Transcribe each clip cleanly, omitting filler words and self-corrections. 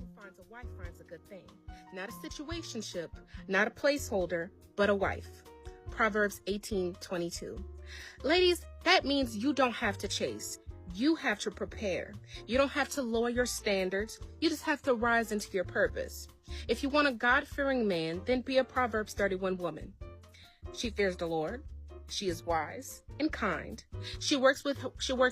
who finds a wife finds a good thing. Not a situationship, not a placeholder, but a wife. Proverbs 18:22. Ladies, that means you don't have to chase. You have to prepare. You don't have to lower your standards. You just have to rise into your purpose. If you want a God-fearing man, then be a Proverbs 31 woman. She fears the Lord. She is wise and kind. She works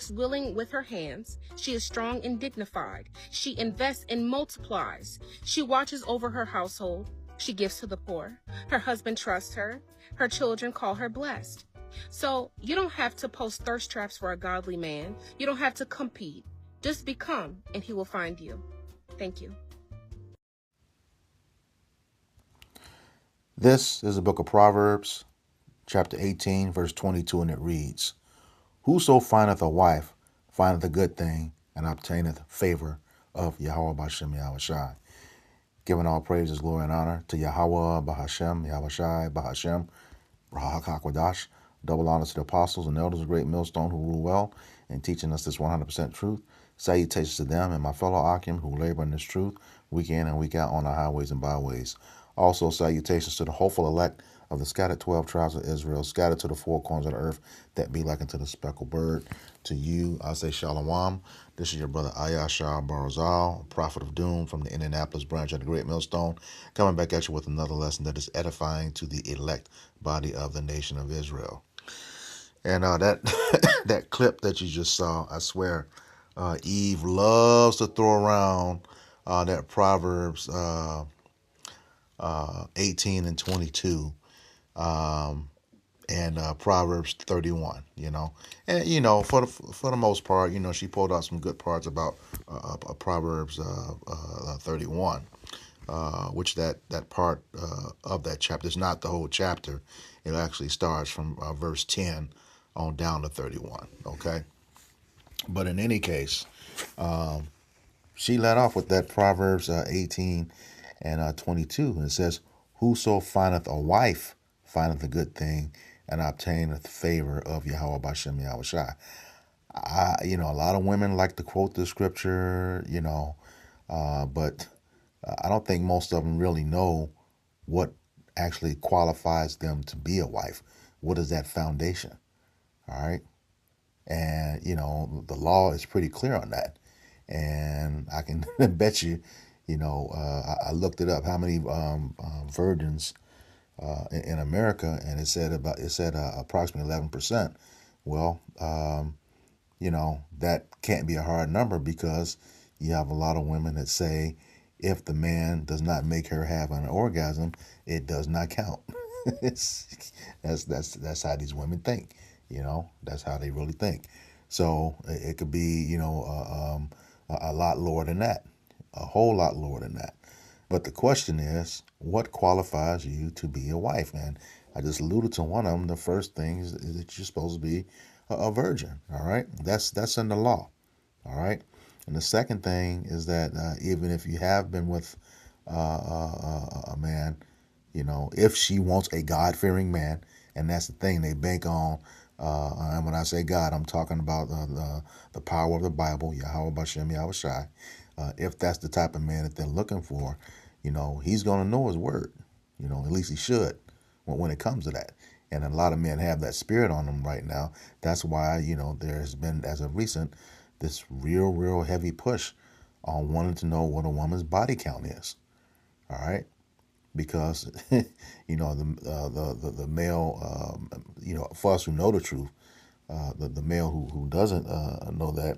willing with her hands. She is strong and dignified. She invests and multiplies. She watches over her household. She gives to the poor. Her husband trusts her. Her children call her blessed. So you don't have to post thirst traps for a godly man. You don't have to compete. Just become, and he will find you. Thank you. This is the book of Proverbs, chapter 18, verse 22, and it reads, Whoso findeth a wife findeth a good thing, and obtaineth favor of Yahweh B'Hashem Yahushai. Giving all praises, glory, and honor to Yahweh B'Hashem Yahushai B'Hashem Rahak HaKodash. Double honor to the apostles and elders of Great Millstone who rule well in teaching us this 100% truth. Salutations to them and my fellow Akim who labor in this truth week in and week out on the highways and byways. Also salutations to the hopeful elect of the scattered 12 tribes of Israel, scattered to the four corners of the earth, that be like unto the speckled bird. To you, I say Shalom. This is your brother Ayashar Barazal, prophet of doom from the Indianapolis branch of the Great Millstone, coming back at you with another lesson that is edifying to the elect body of the nation of Israel. And that that clip that you just saw, I swear, Eve loves to throw around that Proverbs 18 and 22 and Proverbs 31, And, for the most part, she pulled out some good parts about Proverbs 31, which that part of that chapter is not the whole chapter. It actually starts from verse 10 on down to 31, okay? But in any case, she led off with that Proverbs 18 and 22, and it says, Whoso findeth a wife findeth a good thing, and obtaineth favor of Yahweh B'Hashem Yahushai. A lot of women like to quote the scripture, but I don't think most of them really know what actually qualifies them to be a wife. What is that foundation? All right. And, the law is pretty clear on that. And I can bet you, I looked it up, how many virgins in America, and it said approximately 11%. Well, that can't be a hard number, because you have a lot of women that say if the man does not make her have an orgasm, it does not count. That's how these women think. That's how they really think. So it could be, a lot lower than that, a whole lot lower than that. But the question is, what qualifies you to be a wife? And I just alluded to one of them. The first thing is that you're supposed to be a virgin. All right, that's in the law. All right, and the second thing is that even if you have been with a man, if she wants a God-fearing man, and that's the thing they bank on. And when I say God, I'm talking about the power of the Bible, Yahweh B'Hashem Yahushai. If that's the type of man that they're looking for, he's going to know his word. At least he should when it comes to that. And a lot of men have that spirit on them right now. That's why, there's been, as of recent, this real heavy push on wanting to know what a woman's body count is. All right. Because, the male, for us who know the truth, the male who doesn't know that,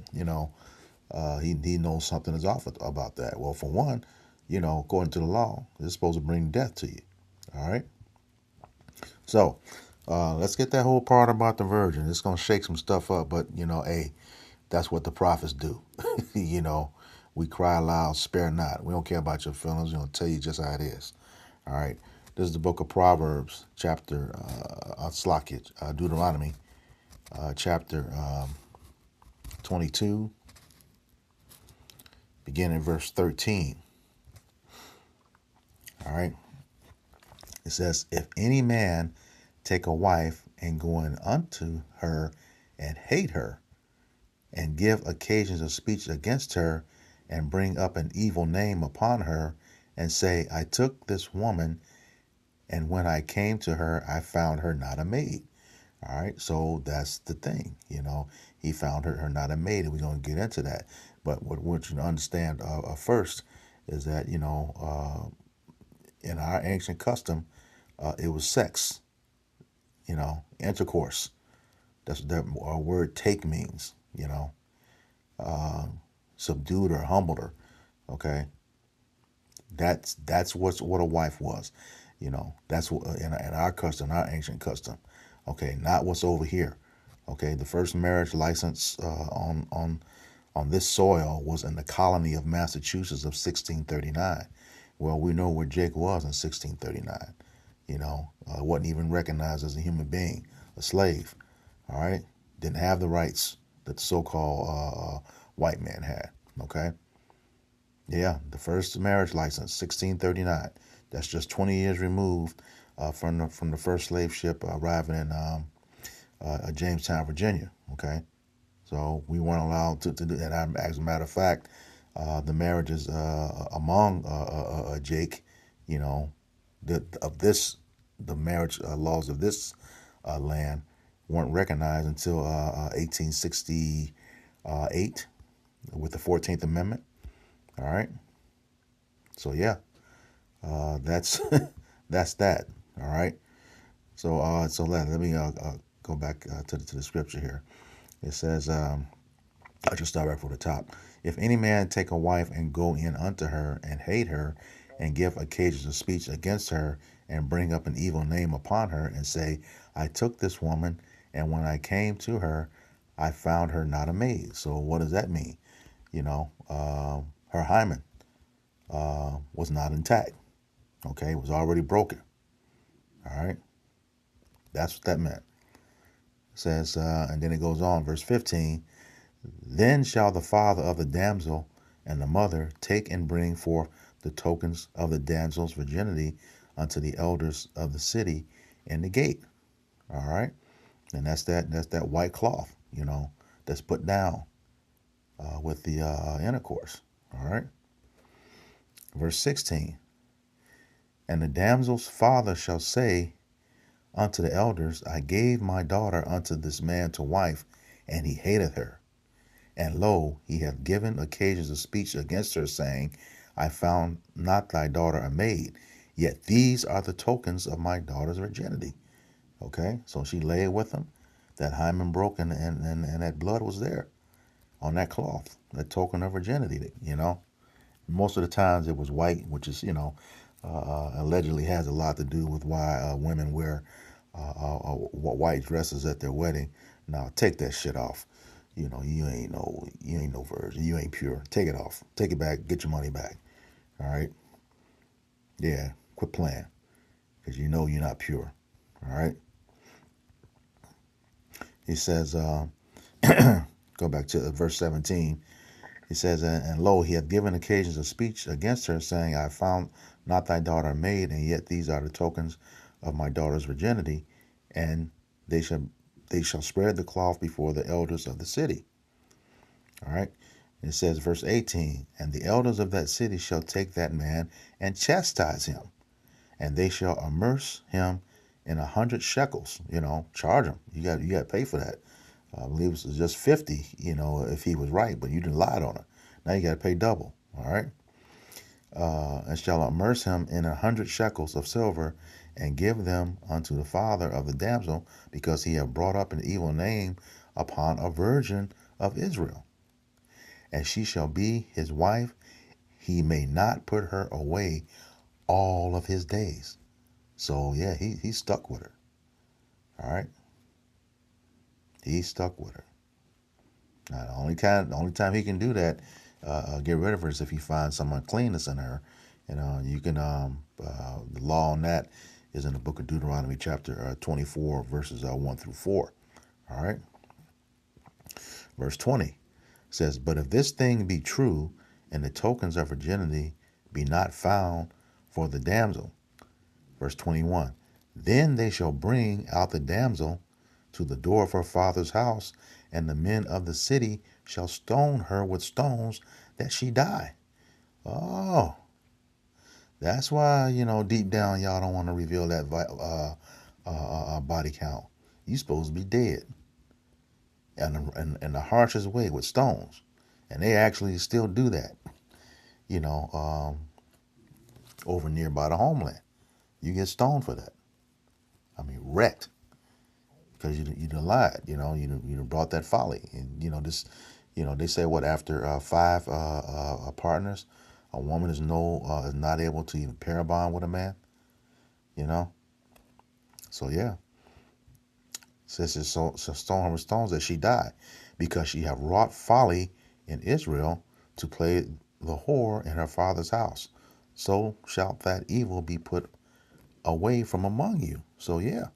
he knows something is off about that. Well, for one, according to the law, it's supposed to bring death to you. All right. So let's get that whole part about the virgin. It's going to shake some stuff up, but, hey, that's what the prophets do. We cry aloud, spare not. We don't care about your feelings. We're going to tell you just how it is. All right. This is the book of Proverbs, chapter Deuteronomy, chapter 22, beginning verse 13. All right. It says, If any man take a wife and go in unto her and hate her, and give occasions of speech against her, and bring up an evil name upon her, and say, I took this woman, and when I came to her, I found her not a maid. All right, so that's the thing, he found her not a maid, and we're going to get into that. But what we want you to understand first is that, in our ancient custom, it was sex, intercourse. That's what that word take means, subdued or humbled her. Okay, that's what a wife was, That's what in our custom, our ancient custom. Okay, not what's over here. Okay, the first marriage license on this soil was in the colony of Massachusetts of 1639. Well, we know where Jake was in 1639. Wasn't even recognized as a human being, a slave. All right, didn't have the rights that the so-called white man had. Okay, yeah, the first marriage license, 1639. That's just 20 years removed from the first slave ship arriving in Jamestown, Virginia. Okay, so we weren't allowed to do that. As a matter of fact, the marriages among Jake, the marriage laws of this land weren't recognized until 1868 with the 14th Amendment. All right. So yeah, that's that's that. All right. So let me go back to the scripture here. It says, I'll just start right from the top. If any man take a wife and go in unto her and hate her, and give occasions of speech against her, and bring up an evil name upon her, and say, I took this woman, and when I came to her, I found her not a maid. So what does that mean? Her hymen was not intact. Okay, it was already broken. All right, that's what that meant. It says, and then it goes on, verse 15. Then shall the father of the damsel and the mother take and bring forth the tokens of the damsel's virginity unto the elders of the city in the gate. All right, and that's that white cloth, that's put down with the intercourse. All right. Verse 16. And the damsel's father shall say unto the elders, I gave my daughter unto this man to wife, and he hateth her. And lo, he hath given occasions of speech against her, saying, I found not thy daughter a maid, yet these are the tokens of my daughter's virginity. Okay, so she lay with him, that hymen broken, and that blood was there on that cloth, that token of virginity, Most of the times it was white, which is, allegedly has a lot to do with why women wear white dresses at their wedding. Now take that shit off. You ain't no virgin. You ain't pure. Take it off. Take it back. Get your money back. All right. Yeah. Quit playing, because you're not pure. All right. He says, go back to verse 17. He says, and lo, he hath given occasions of speech against her, saying, I found not thy daughter a maid, and yet these are the tokens of my daughter's virginity, and they shall spread the cloth before the elders of the city. All right. It says, verse 18, and the elders of that city shall take that man and chastise him, and they shall immerse him in 100 shekels. Charge him. You got to pay for that. I believe it was just 50, if he was right, but you didn't lie on it. Now you got to pay double. All right. And shall immerse him in 100 shekels of silver, and give them unto the father of the damsel, because he have brought up an evil name upon a virgin of Israel. And she shall be his wife. He may not put her away all of his days. So yeah, he's stuck with her. All right. He's stuck with her. Now the only time he can do that, get rid of her, is if he finds some uncleanness in her. You can the law on that is in the book of Deuteronomy chapter 24, verses 1 through 4. All right. Verse 20 says, but if this thing be true, and the tokens of virginity be not found for the damsel. Verse 21, then they shall bring out the damsel to the door of her father's house, and the men of the city shall stone her with stones that she die. Oh, that's why, deep down, y'all don't want to reveal that body count. You supposed to be dead. In the harshest way with stones. And they actually still do that, you know, over nearby the homeland. You get stoned for that. I mean, wrecked. Because you done lied, you done brought that folly. And, this, they say what, after five partners, a woman is not able to even pair bond with a man, you know? So, yeah. Says it's so stone her with stones that she died, because she have wrought folly in Israel to play the whore in her father's house. So shalt that evil be put away from among you. So yeah,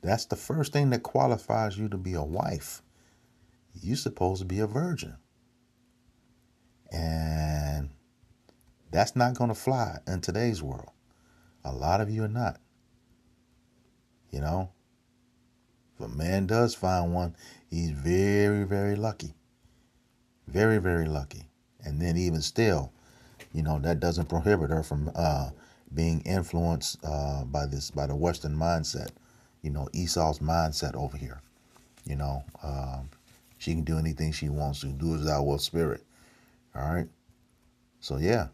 that's the first thing that qualifies you to be a wife. You're supposed to be a virgin. And that's not going to fly in today's world. A lot of you are not. You know, if a man does find one, he's very, very lucky. Very, very lucky. And then even still, that doesn't prohibit her from being influenced by the Western mindset. Esau's mindset over here. You know, she can do anything she wants to. Do as thou wilt, spirit. All right. So yeah.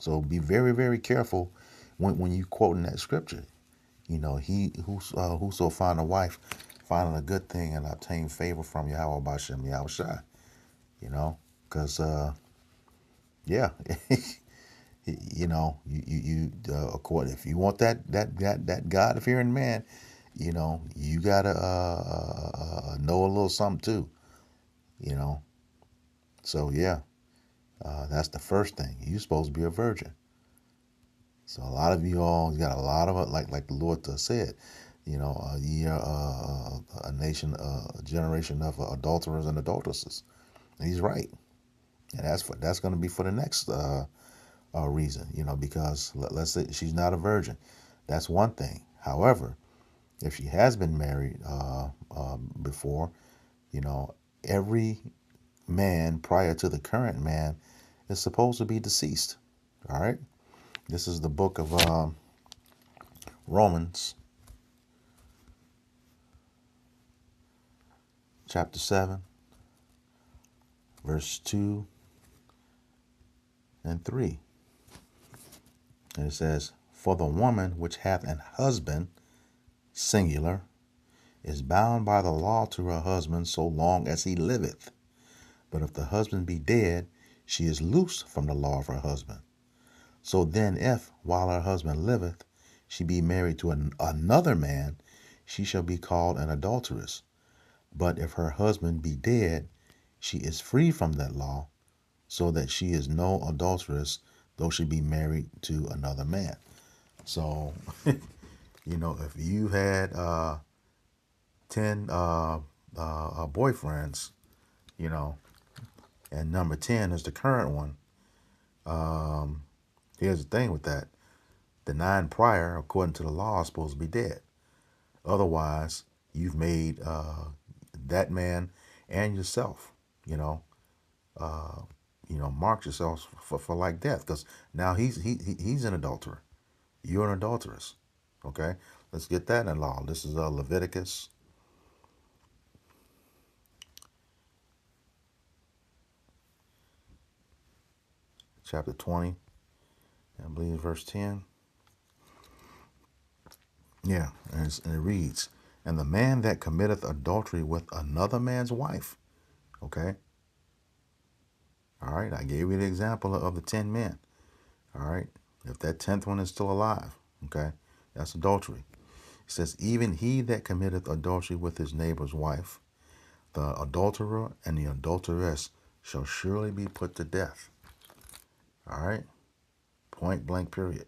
So be very, very careful when you quoting that scripture. He whoso find a wife, finding a good thing and obtain favor from Yahweh Bashem Yahushai. Because yeah, according, if you want that God fearing man, you gotta know a little something too. So yeah, that's the first thing. You're supposed to be a virgin. So a lot of you got a lot of it, like the Lord said, ye are a nation, a generation of adulterers and adulteresses. And He's right, and that's going to be for the next reason, because let's say she's not a virgin. That's one thing. However, if she has been married before, every man prior to the current man is supposed to be deceased. All right. This is the book of Romans, chapter 7, verse 2 and 3. And it says, "For the woman which hath an husband, singular, is bound by the law to her husband so long as he liveth. But if the husband be dead, she is loosed from the law of her husband. So then if, while her husband liveth, she be married to another man, she shall be called an adulteress. But if her husband be dead, she is free from that law, so that she is no adulteress, though she be married to another man." So, if you had 10 boyfriends, and number 10 is the current one, here's the thing with that. The 9 prior, according to the law, are supposed to be dead. Otherwise, you've made that man and yourself, mark yourselves for like death, because now he's an adulterer. You're an adulteress. Okay, let's get that in law. This is Leviticus chapter 20, I believe verse 10. Yeah, and it reads, "And the man that committeth adultery with another man's wife." Okay. All right, I gave you the example of the 10 men. All right, if that 10th one is still alive, okay, that's adultery. It says, "Even he that committeth adultery with his neighbor's wife, the adulterer and the adulteress shall surely be put to death." All right, point blank, period.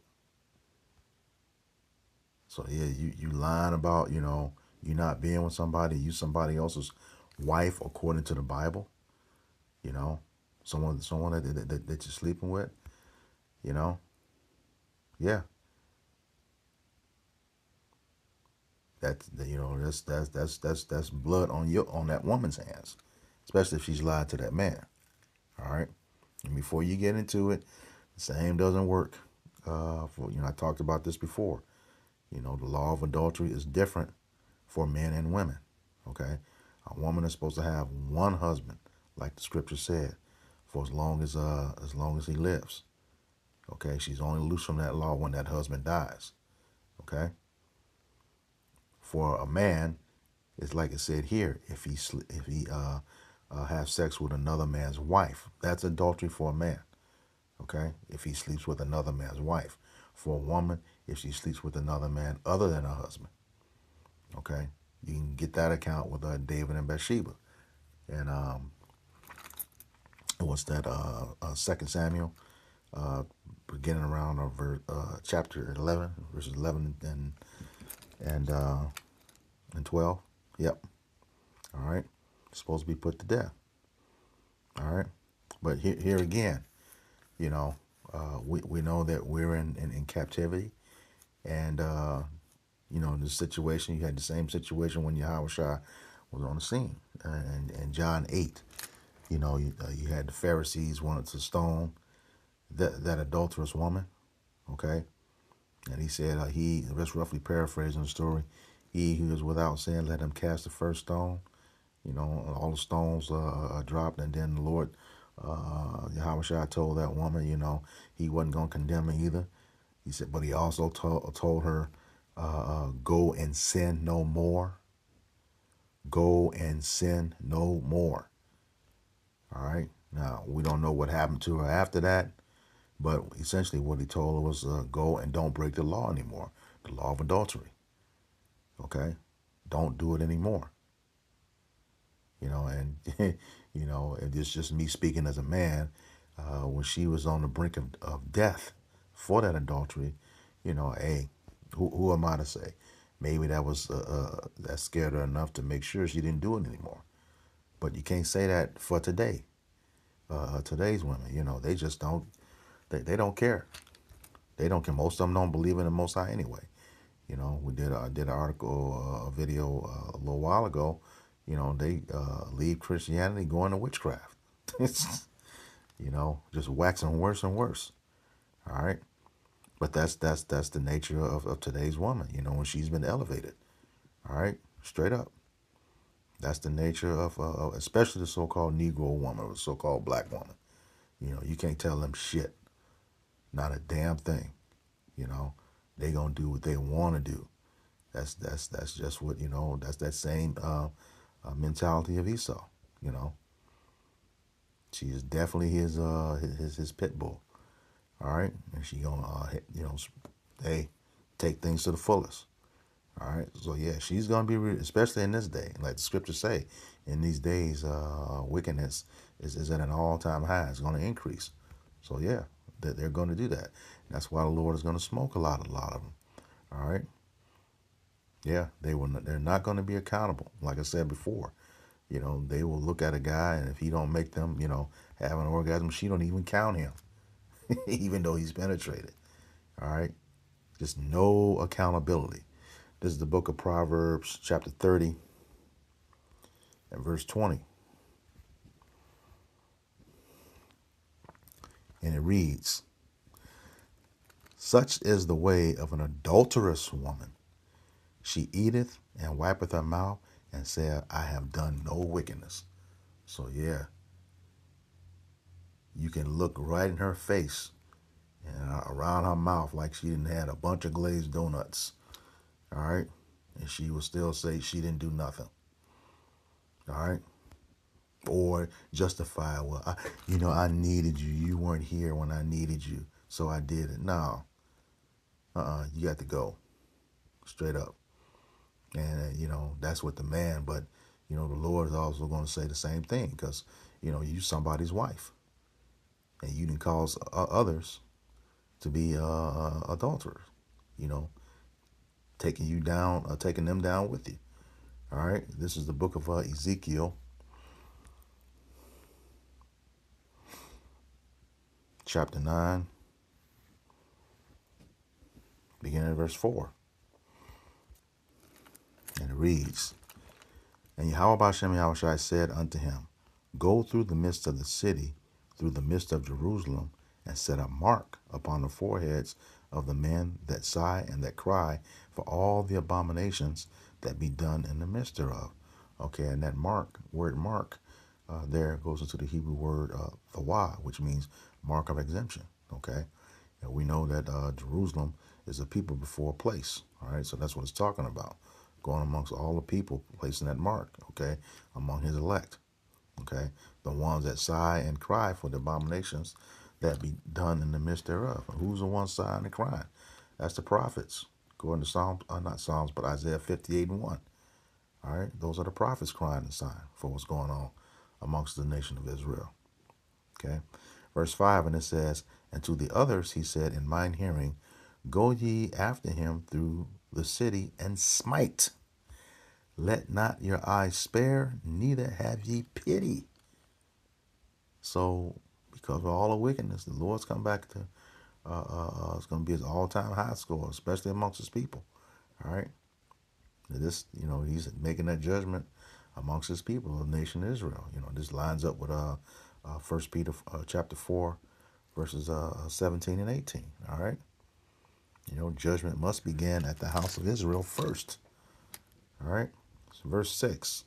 So yeah, you lying about, you not being with somebody, you somebody else's wife according to the Bible, someone that you're sleeping with, yeah, that's blood on that woman's hands. especially if she's lied to that man. All right. And before you get into it, the same doesn't work. I talked about this before. The law of adultery is different for men and women. Okay. A woman is supposed to have one husband, like the scripture said, for as long as he lives. Okay. She's only loose from that law when that husband dies. Okay. For a man, it's like it said here. If he have sex with another man's wife, that's adultery for a man. Okay, if he sleeps with another man's wife. For a woman, if she sleeps with another man other than her husband. Okay, you can get that account with David and Bathsheba, and what's that? 2 Samuel, beginning around chapter 11, verses 11 and 12. Yep. All right. Supposed to be put to death. All right. But here again, we know that we're in captivity, and in this situation, you had the same situation when Yahushua was on the scene. And John 8, you had the Pharisees wanted to stone that adulterous woman, okay? And he said, that's roughly paraphrasing the story, he who is without sin, let him cast the first stone. All the stones dropped, and then the Lord, Yahushua told that woman, he wasn't going to condemn her either. He said, but he also told her, go and sin no more. Go and sin no more. All right. Now, we don't know what happened to her after that, but essentially what he told her was go and don't break the law anymore, the law of adultery. Okay. Don't do it anymore. And, if it's just me speaking as a man, when she was on the brink of death for that adultery, hey, who am I to say? Maybe that scared her enough to make sure she didn't do it anymore. But you can't say that for today. Today's women, they just don't. They don't care. They don't care. Most of them don't believe in the Most High anyway. We did an article, a video a little while ago. They leave Christianity, go into witchcraft. Just waxing worse and worse. All right. But that's the nature of today's woman, when she's been elevated. All right, straight up. That's the nature of especially the so-called Negro woman or the so-called black woman. You can't tell them shit. Not a damn thing. They gonna do what they want to do. That's just what that's that same mentality of Esau. She is definitely his pit bull. All right, and she gonna hey, take things to the fullest. All right, so yeah, she's gonna be especially in this day, like the scriptures say, in these days, wickedness is at an all-time high. It's gonna increase. So yeah, they're gonna do that. That's why the Lord is gonna smoke a lot of them. All right. Yeah, they're not gonna be accountable. Like I said before, they will look at a guy, and if he don't make them, have an orgasm, she don't even count him. Even though he's penetrated. All right. Just no accountability. This is the book of Proverbs, chapter 30, and verse 20. And it reads, such is the way of an adulterous woman. She eateth and wipeth her mouth and saith, I have done no wickedness. So yeah, you can look right in her face and around her mouth like she didn't had a bunch of glazed donuts. All right. And she will still say she didn't do nothing. All right. Or justify, well, I needed you. You weren't here when I needed you, so I did it. No. You got to go. Straight up. And, that's what the man, but, the Lord is also going to say the same thing because, you somebody's wife. And you didn't cause others to be adulterers, taking you down, taking them down with you. All right. This is the book of Ezekiel, chapter 9, beginning at verse 4. And it reads, and Yahweh Bashem Yahushai said unto him, Go through the midst of the city, through the midst of Jerusalem, and set a mark upon the foreheads of the men that sigh and that cry for all the abominations that be done in the midst thereof. Okay, and that mark, word mark, there goes into the Hebrew word thawah, which means mark of exemption. Okay, and we know that Jerusalem is a people before a place. All right, so that's what it's talking about. Going amongst all the people, placing that mark, okay, among his elect. Okay, the ones that sigh and cry for the abominations that be done in the midst thereof. And who's the one sighing and crying? That's the prophets. According to Psalms, not Psalms, but Isaiah 58 and 1. All right, those are the prophets crying and sighing for what's going on amongst the nation of Israel. Okay, verse 5, and it says, and to the others he said in mine hearing, go ye after him through the city and smite. Let not your eyes spare, neither have ye pity. So, because of all the wickedness, the Lord's come back to, it's going to be his all-time high score, especially amongst his people. All right? This, he's making that judgment amongst his people, the nation of Israel. This lines up with 1 Peter chapter 4, verses 17 and 18. All right? Judgment must begin at the house of Israel first. All right? So verse 6.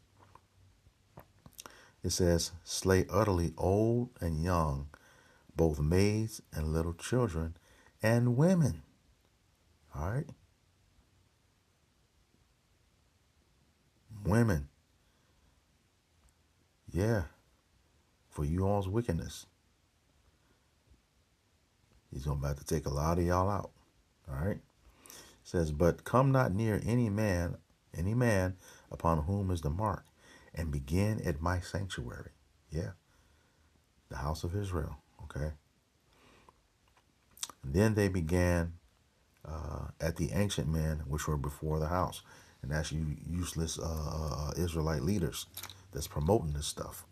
It says, slay utterly old and young, both maids and little children and women. All right? Women. Yeah. For you all's wickedness. He's going to have to take a lot of y'all out. All right? It says, but come not near any man upon whom is the mark, and begin at my sanctuary. Yeah. The house of Israel. Okay? And then they began at the ancient men which were before the house. And that's you useless Israelite leaders that's promoting this stuff.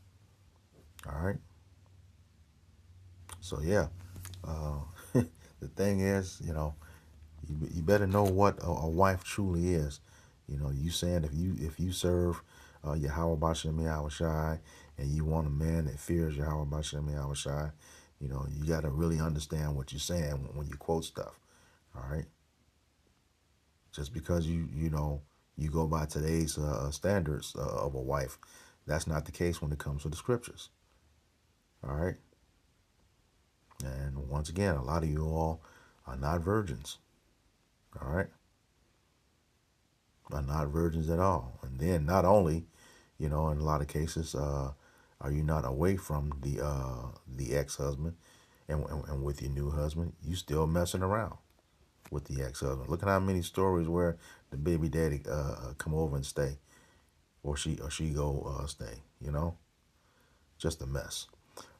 All right. So yeah, the thing is, you better know what a wife truly is. You saying if you serve Yahweh Bashem Yahweh Shai, and you want a man that fears Yahweh Bashem Yahweh Shai, you got to really understand what you're saying when you quote stuff. All right. Just because you go by today's standards of a wife, that's not the case when it comes to the scriptures. All right. And once again, a lot of you all are not virgins. All right. Are not virgins at all. And then not only, in a lot of cases, are you not away from the ex-husband and with your new husband, you still messing around with the ex-husband. Look at how many stories where the baby daddy come over and stay, or she go stay. Just a mess.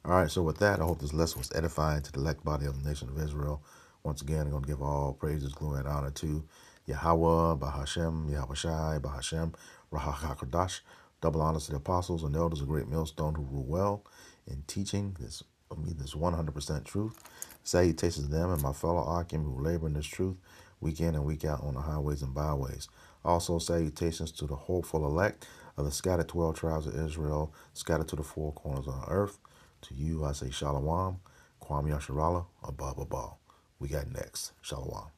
All right. So with that, I hope this lesson was edifying to the elect body of the nation of Israel. Once again, I'm going to give all praises, glory, and honor to Yahweh, Bahashem, Yahweh Shai, Bahashem, Rahakakodash. Double honors to the apostles and elders, a great millstone who rule well in teaching this 100% truth. Salutations to them and my fellow Akim who labor in this truth week in and week out on the highways and byways. Also, salutations to the hopeful elect of the scattered 12 tribes of Israel, scattered to the four corners of the earth. To you, I say Shalom, Kwam Yasharallah, Abba Abba. We got next. Shalom.